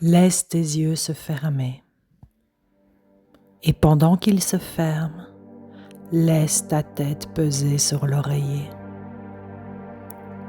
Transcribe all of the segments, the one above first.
Laisse tes yeux se fermer. Et pendant qu'ils se ferment, laisse ta tête peser sur l'oreiller.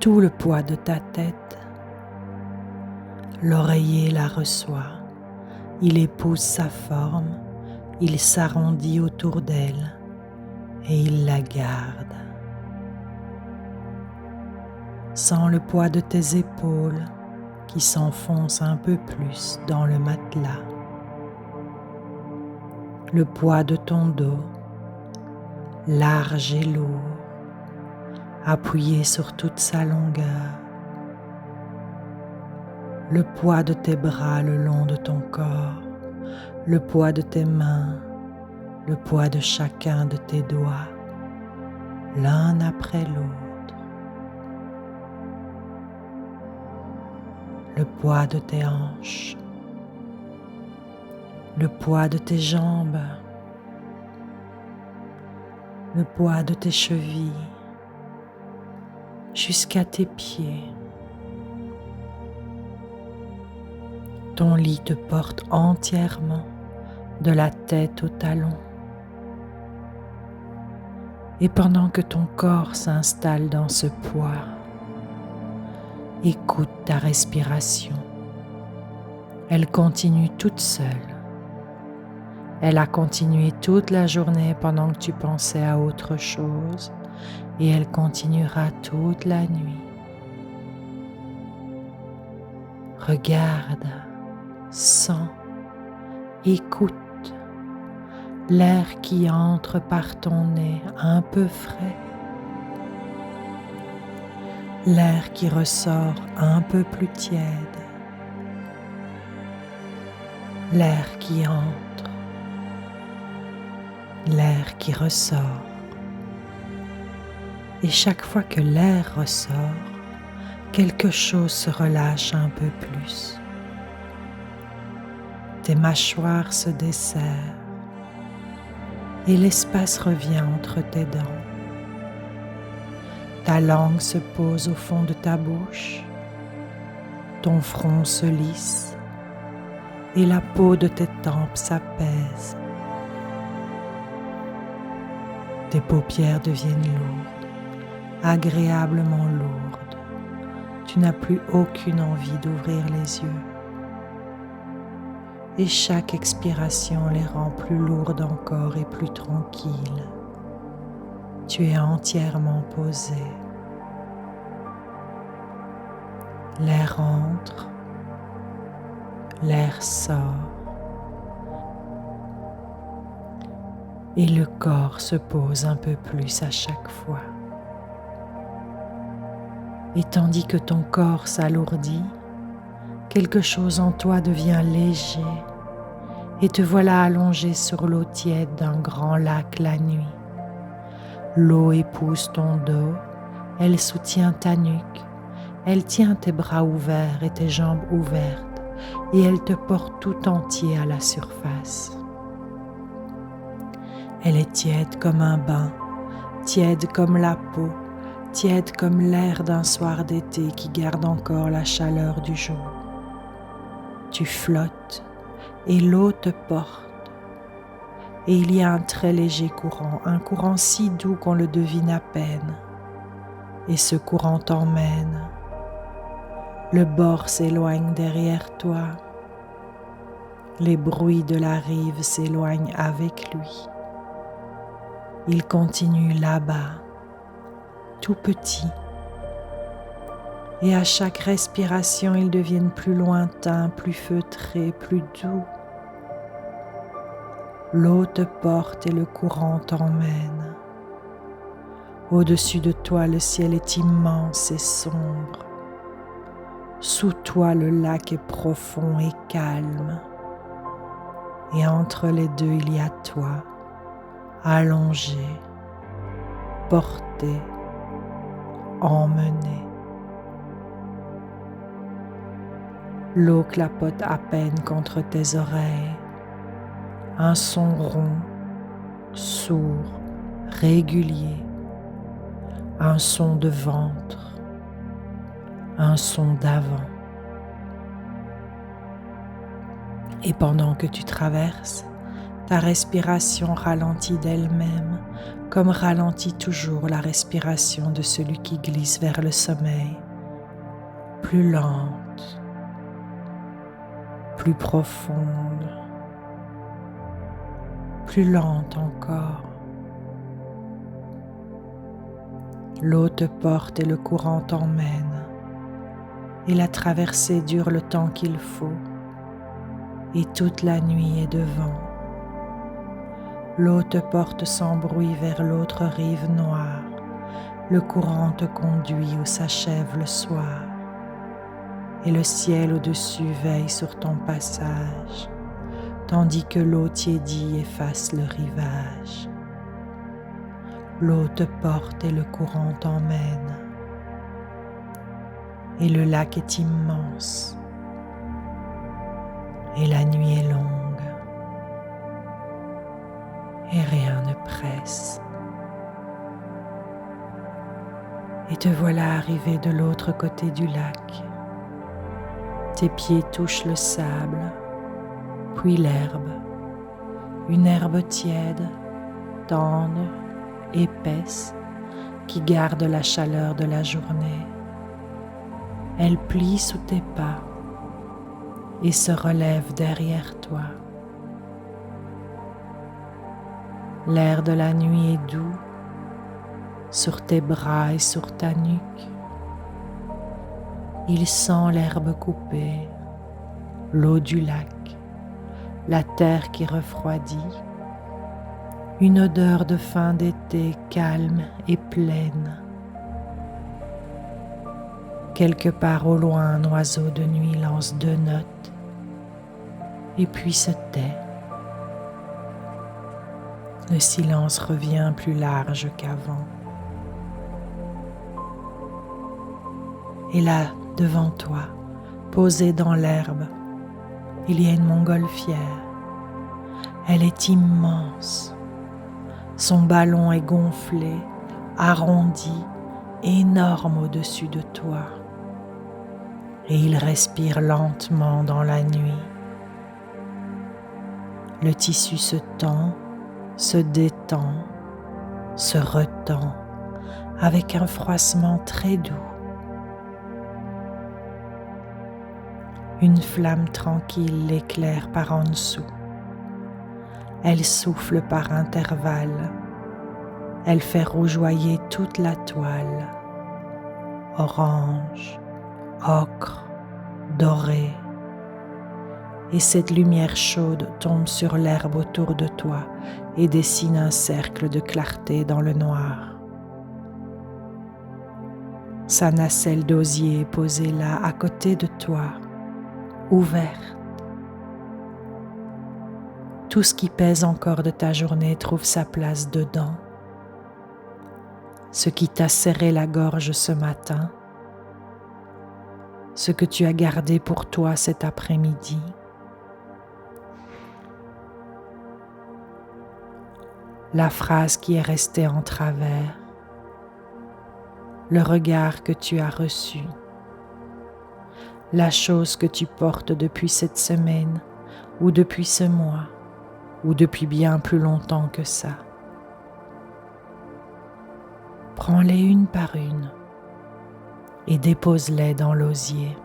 Tout le poids de ta tête, l'oreiller la reçoit. Il épouse sa forme, il s'arrondit autour d'elle et il la garde. Sens le poids de tes épaules qui s'enfoncent un peu plus dans le matelas. Le poids de ton dos, large et lourd, appuyé sur toute sa longueur. Le poids de tes bras le long de ton corps, le poids de tes mains, le poids de chacun de tes doigts, l'un après l'autre. Le poids de tes hanches, le poids de tes jambes, le poids de tes chevilles, jusqu'à tes pieds. Ton lit te porte entièrement de la tête aux talons. Et pendant que ton corps s'installe dans ce poids, écoute ta respiration. Elle continue toute seule. Elle a continué toute la journée pendant que tu pensais à autre chose et elle continuera toute la nuit. Regarde, sens, écoute l'air qui entre par ton nez un peu frais, l'air qui ressort un peu plus tiède, l'air qui entre, l'air qui ressort. Et chaque fois que l'air ressort, quelque chose se relâche un peu plus. Tes mâchoires se desserrent et l'espace revient entre tes dents. Ta langue se pose au fond de ta bouche, ton front se lisse et la peau de tes tempes s'apaise. Tes paupières deviennent lourdes, agréablement lourdes. Tu n'as plus aucune envie d'ouvrir les yeux. Et chaque expiration les rend plus lourdes encore et plus tranquilles. Tu es entièrement posé. L'air entre, l'air sort. Et le corps se pose un peu plus à chaque fois. Et tandis que ton corps s'alourdit, quelque chose en toi devient léger et te voilà allongé sur l'eau tiède d'un grand lac la nuit. L'eau épouse ton dos, elle soutient ta nuque, elle tient tes bras ouverts et tes jambes ouvertes et elle te porte tout entier à la surface. Elle est tiède comme un bain, tiède comme la peau, tiède comme l'air d'un soir d'été qui garde encore la chaleur du jour. Tu flottes et l'eau te porte. Et il y a un très léger courant, un courant si doux qu'on le devine à peine. Et ce courant t'emmène. Le bord s'éloigne derrière toi. Les bruits de la rive s'éloignent avec lui. Il continue là-bas, tout petit. Et à chaque respiration, ils deviennent plus lointains, plus feutrés, plus doux. L'eau te porte et le courant t'emmène. Au-dessus de toi, le ciel est immense et sombre. Sous toi, le lac est profond et calme. Et entre les deux, il y a toi, allongé, porté, emmené. L'eau clapote à peine contre tes oreilles. Un son rond, sourd, régulier. Un son de ventre. Un son d'avant. Et pendant que tu traverses, ta respiration ralentit d'elle-même, comme ralentit toujours la respiration de celui qui glisse vers le sommeil, plus lente, plus profonde, plus lente encore. L'eau te porte et le courant t'emmène, et la traversée dure le temps qu'il faut, et toute la nuit est devant. L'eau te porte sans bruit vers l'autre rive noire, le courant te conduit où s'achève le soir, et le ciel au-dessus veille sur ton passage, tandis que l'eau tiédie efface le rivage. L'eau te porte et le courant t'emmène, et le lac est immense, et la nuit est longue, et rien ne presse. Et te voilà arrivé de l'autre côté du lac. Tes pieds touchent le sable, puis l'herbe, une herbe tiède, tendre, épaisse, qui garde la chaleur de la journée. Elle plie sous tes pas et se relève derrière toi. L'air de la nuit est doux sur tes bras et sur ta nuque. Il sent l'herbe coupée, l'eau du lac, la terre qui refroidit, une odeur de fin d'été calme et pleine. Quelque part au loin, un oiseau de nuit lance 2 notes et puis se tait. Le silence revient plus large qu'avant. Et là, devant toi, posée dans l'herbe, il y a une montgolfière. Elle est immense. Son ballon est gonflé, arrondi, énorme au-dessus de toi. Et il respire lentement dans la nuit. Le tissu se tend, se détend, se retend avec un froissement très doux. Une flamme tranquille l'éclaire par en dessous. Elle souffle par intervalles. Elle fait rougeoyer toute la toile. Orange, ocre, doré. Et cette lumière chaude tombe sur l'herbe autour de toi et dessine un cercle de clarté dans le noir. Sa nacelle d'osier est posée là, à côté de toi, ouverte. Tout ce qui pèse encore de ta journée trouve sa place dedans. Ce qui t'a serré la gorge ce matin, ce que tu as gardé pour toi cet après-midi, la phrase qui est restée en travers, le regard que tu as reçu, la chose que tu portes depuis cette semaine ou depuis ce mois ou depuis bien plus longtemps que ça. Prends-les une par une et dépose-les dans l'osier.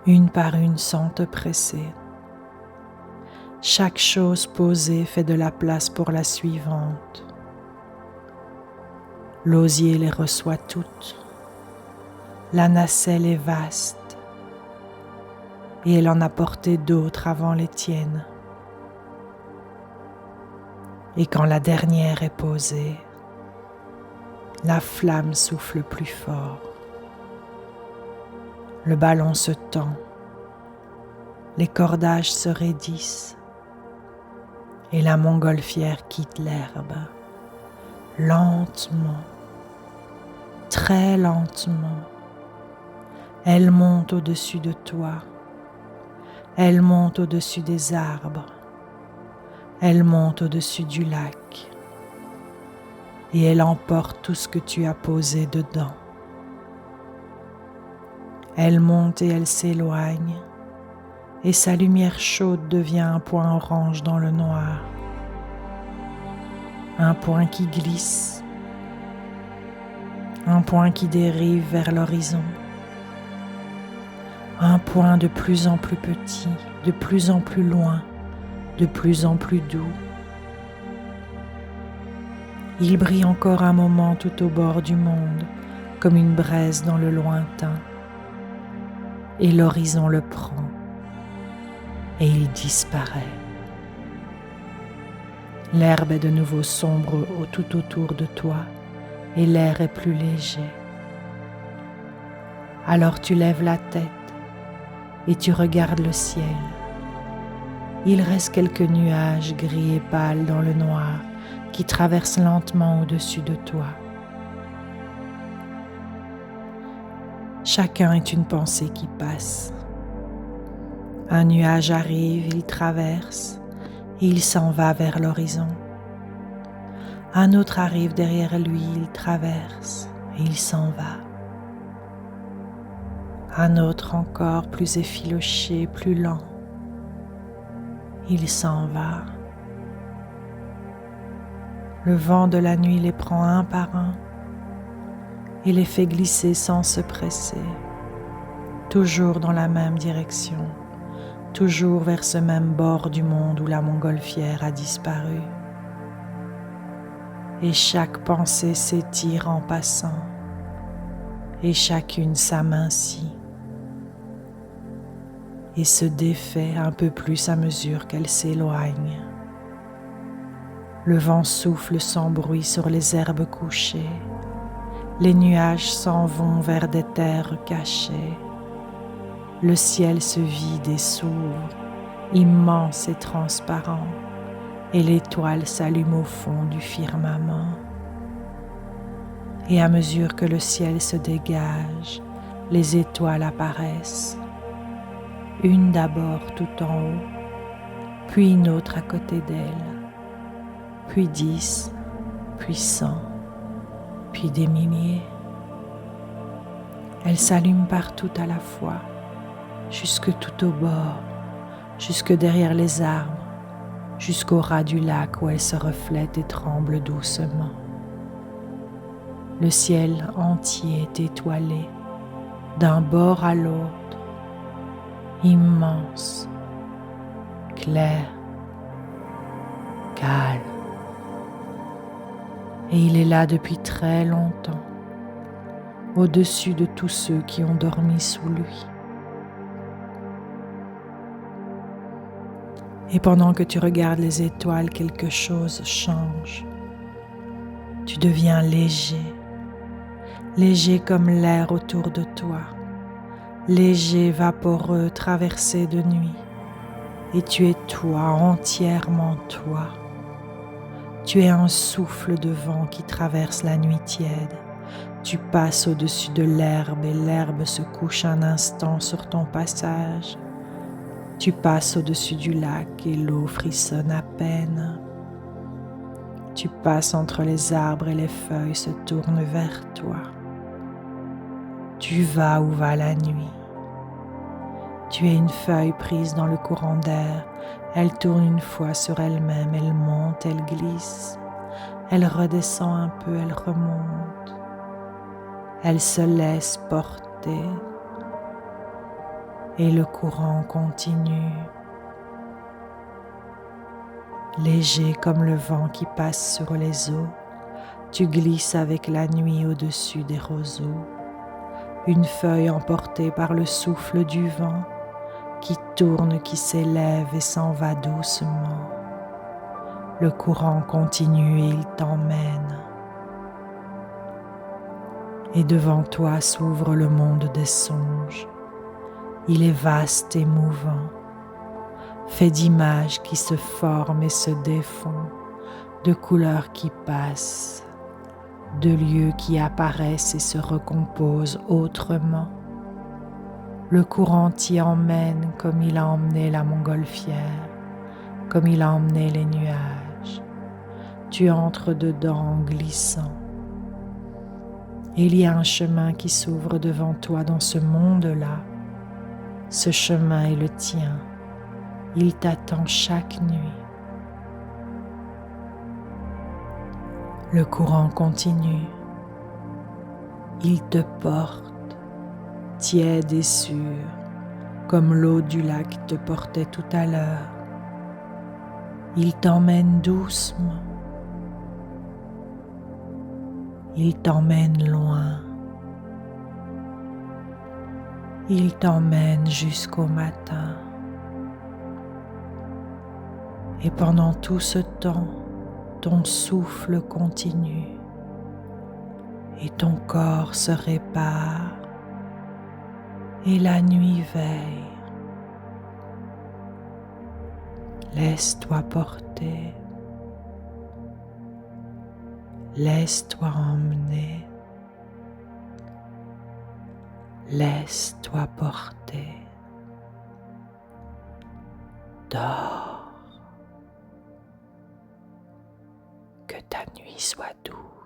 Une par une sans te presser. Chaque chose posée fait de la place pour la suivante. L'osier les reçoit toutes. La nacelle est vaste et elle en a porté d'autres avant les tiennes. Et quand la dernière est posée, la flamme souffle plus fort. Le ballon se tend, les cordages se raidissent et la montgolfière quitte l'herbe, lentement, très lentement. Elle monte au-dessus de toi, elle monte au-dessus des arbres, elle monte au-dessus du lac et elle emporte tout ce que tu as posé dedans. Elle monte et elle s'éloigne, et sa lumière chaude devient un point orange dans le noir. Un point qui glisse, un point qui dérive vers l'horizon, un point de plus en plus petit, de plus en plus loin, de plus en plus doux. Il brille encore un moment tout au bord du monde, comme une braise dans le lointain, et l'horizon le prend, et il disparaît. L'herbe est de nouveau sombre tout autour de toi, et l'air est plus léger. Alors tu lèves la tête et tu regardes le ciel. Il reste quelques nuages gris et pâles dans le noir qui traversent lentement au-dessus de toi. Chacun est une pensée qui passe. Un nuage arrive, il traverse et il s'en va vers l'horizon. Un autre arrive derrière lui, il traverse et il s'en va. Un autre encore plus effiloché, plus lent, il s'en va. Le vent de la nuit les prend un par un et les fait glisser sans se presser, toujours dans la même direction, toujours vers ce même bord du monde où la montgolfière a disparu. Et chaque pensée s'étire en passant, et chacune s'amincit et se défait un peu plus à mesure qu'elle s'éloigne. Le vent souffle sans bruit sur les herbes couchées, les nuages s'en vont vers des terres cachées, le ciel se vide et s'ouvre, immense et transparent, et l'étoile s'allume au fond du firmament. Et à mesure que le ciel se dégage, les étoiles apparaissent, une d'abord tout en haut, puis une autre à côté d'elle, puis 10, puis 100, puis des milliers. Elles s'allument partout à la fois, jusque tout au bord, jusque derrière les arbres, jusqu'au ras du lac où elles se reflètent et tremblent doucement. Le ciel entier est étoilé, d'un bord à l'autre, immense, clair, calme. Et il est là depuis très longtemps, au-dessus de tous ceux qui ont dormi sous lui. Et pendant que tu regardes les étoiles, quelque chose change. Tu deviens léger, léger comme l'air autour de toi, léger, vaporeux, traversé de nuit. Et tu es toi, entièrement toi. Tu es un souffle de vent qui traverse la nuit tiède. Tu passes au-dessus de l'herbe et l'herbe se couche un instant sur ton passage. Tu passes au-dessus du lac et l'eau frissonne à peine. Tu passes entre les arbres et les feuilles se tournent vers toi. Tu vas où va la nuit. Tu es une feuille prise dans le courant d'air. Elle tourne une fois sur elle-même, elle monte, elle glisse. Elle redescend un peu, elle remonte. Elle se laisse porter. Et le courant continue. Léger comme le vent qui passe sur les eaux, tu glisses avec la nuit au-dessus des roseaux. Une feuille emportée par le souffle du vent, qui tourne, qui s'élève et s'en va doucement. Le courant continue et il t'emmène. Et devant toi s'ouvre le monde des songes. Il est vaste et mouvant, fait d'images qui se forment et se défont, de couleurs qui passent, de lieux qui apparaissent et se recomposent autrement. Le courant t'y emmène comme il a emmené la montgolfière, comme il a emmené les nuages. Tu entres dedans en glissant. Il y a un chemin qui s'ouvre devant toi dans ce monde-là. Ce chemin est le tien. Il t'attend chaque nuit. Le courant continue. Il te porte, tiède et sûr, comme l'eau du lac te portait tout à l'heure. Il t'emmène doucement. Il t'emmène loin. Il t'emmène jusqu'au matin. Et pendant tout ce temps, ton souffle continue et ton corps se répare et la nuit veille. Laisse-toi porter. Laisse-toi emmener. Laisse-toi porter. Dors. Que ta nuit soit douce.